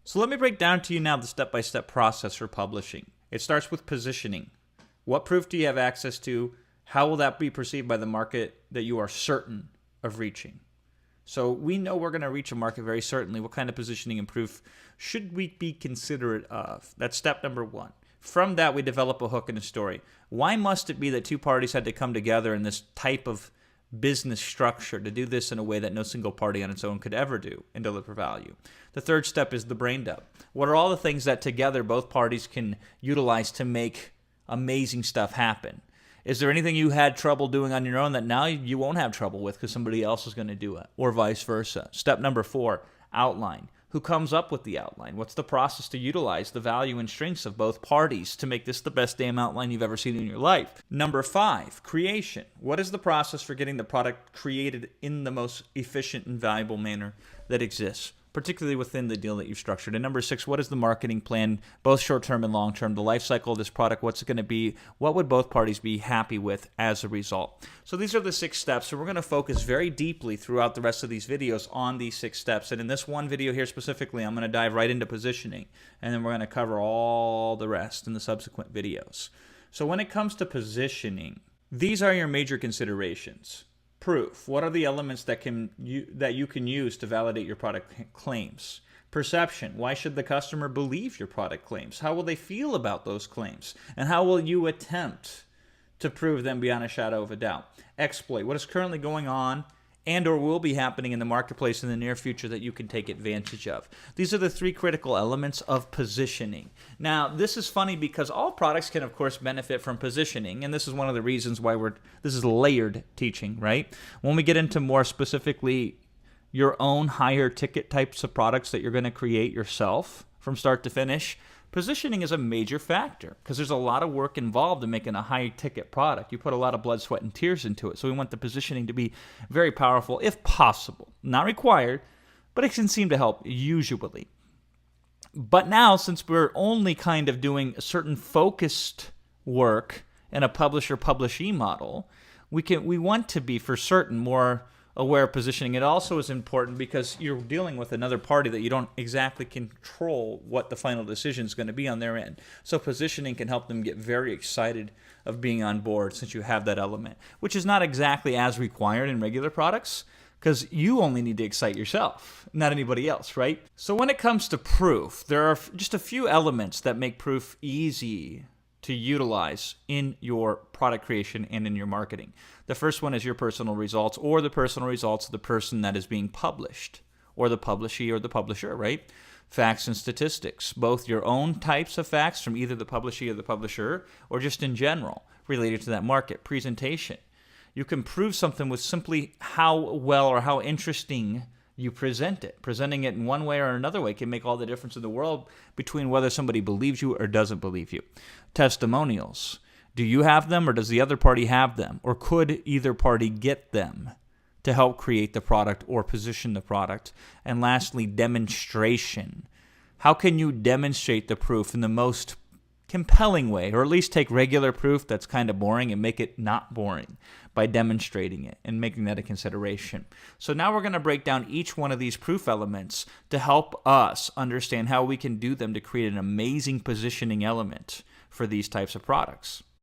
So let me break down to you now the step-by-step process for publishing. It starts with positioning. What proof do you have access to? How will that be perceived by the market that you are certain of reaching? So we know we're going to reach a market very certainly. What kind of positioning and proof should we be considerate of? That's step number one. From that, we develop a hook and a story. Why must it be that two parties had to come together in this type of business structure to do this in a way that no single party on its own could ever do and deliver value? The third step is the brain dump. What are all the things that together both parties can utilize to make amazing stuff happen? Is there anything you had trouble doing on your own that now you won't have trouble with because somebody else is going to do it, or vice versa? Step number 4, outline. Who comes up with the outline? What's the process to utilize the value and strengths of both parties to make this the best damn outline you've ever seen in your life? Number 5, creation. What is the process for getting the product created in the most efficient and valuable manner that exists, particularly within the deal that you've structured? And number 6, what is the marketing plan, both short-term and long-term, the life cycle of this product, what's it going to be, what would both parties be happy with as a result? So these are the 6 steps, and we're going to focus very deeply throughout the rest of these videos on these 6 steps. And in this one video here specifically, I'm going to dive right into positioning, and then we're going to cover all the rest in the subsequent videos. So when it comes to positioning, these are your major considerations. Proof. What are the elements that you can use to validate your product claims? Perception. Why should the customer believe your product claims? How will they feel about those claims? And how will you attempt to prove them beyond a shadow of a doubt? Exploit. What is currently going on and or will be happening in the marketplace in the near future that you can take advantage of? These are the 3 critical elements of positioning. Now, this is funny because all products can, of course, benefit from positioning, and this is one of the reasons why this is layered teaching, right? When we get into more specifically your own higher ticket types of products that you're going to create yourself from start to finish, positioning is a major factor because there's a lot of work involved in making a high-ticket product. You put a lot of blood, sweat, and tears into it. So we want the positioning to be very powerful if possible. Not required, but it can seem to help usually. But now, since we're only kind of doing a certain focused work in a publisher-publishee model, we want to be for certain more aware of positioning. It also is important because you're dealing with another party that you don't exactly control what the final decision is going to be on their end. So positioning can help them get very excited of being on board since you have that element, which is not exactly as required in regular products because you only need to excite yourself, not anybody else, right? So when it comes to proof, there are just a few elements that make proof easy to utilize in your product creation and in your marketing. The first one is your personal results or the personal results of the person that is being published or the publishee or the publisher, right? Facts and statistics, both your own types of facts from either the publishee or the publisher or just in general related to that market. Presentation. You can prove something with simply how well or how interesting you present it. Presenting it in one way or another way can make all the difference in the world between whether somebody believes you or doesn't believe you. Testimonials. Do you have them or does the other party have them? Or could either party get them to help create the product or position the product? And lastly, demonstration. How can you demonstrate the proof in the most compelling way, or at least take regular proof that's kind of boring and make it not boring by demonstrating it and making that a consideration? So now we're going to break down each one of these proof elements to help us understand how we can do them to create an amazing positioning element for these types of products.